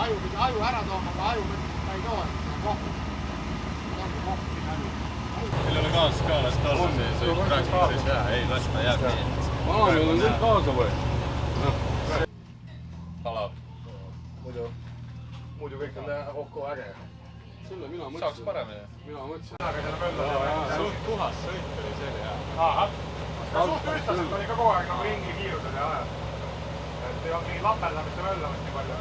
aju pidi aju ära tooma, aga aju mõtles, et ta ei too, et see on koht. See ongi koht, mida aju. Meil ei ole kaasas ka, las ta olla see sõit praegu sees. Ei, las ta jääb nii. Vanal on küll kaasa võetud. Halab. Muidu kõik on kokku äge. Selle mina mõtlesin. Saaks paremini. Mina mõtlesin. Suht puhas sõit oli see, jah. Ahah. Suht ühtlaselt oli ka kogu aeg nagu ringi kiirused ja ajad. Et ei olnud mingi laperdamist ja möllamist nii palju.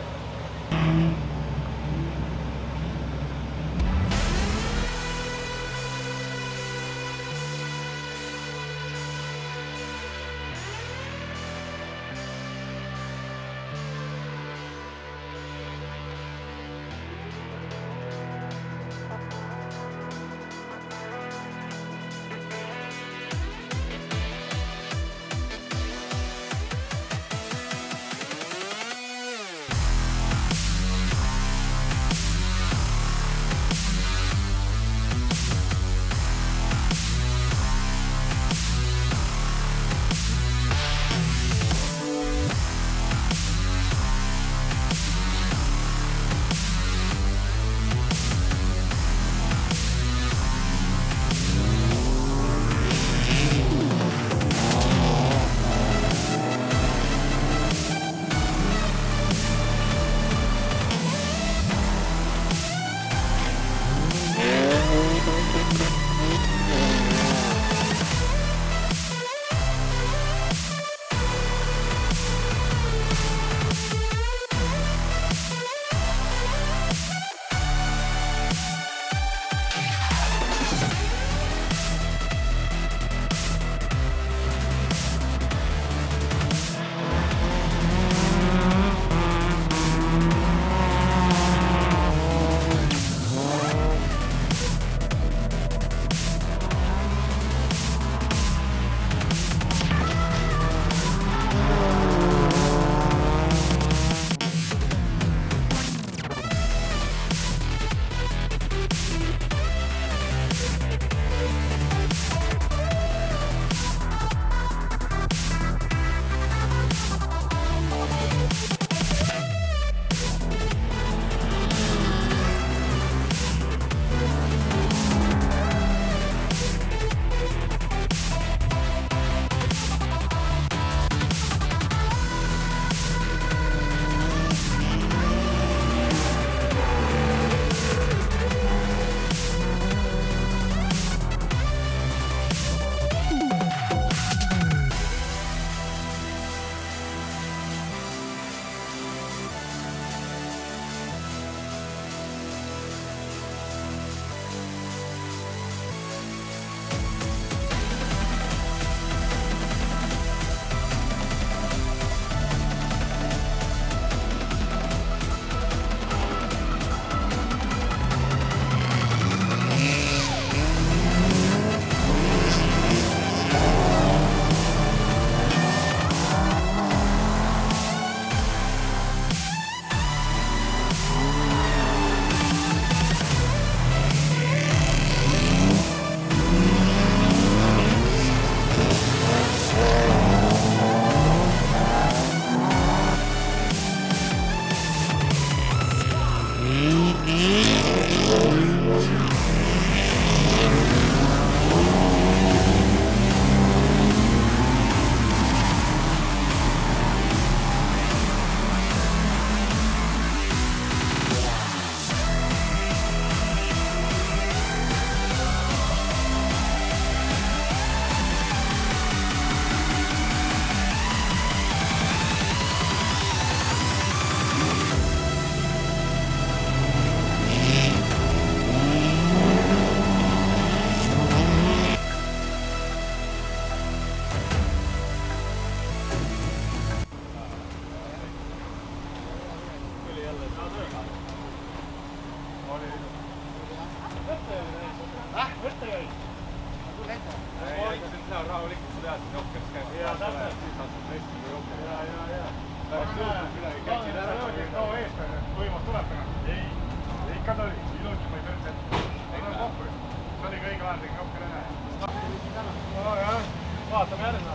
Vaatame järgmine.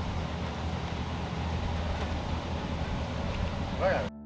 Vägev.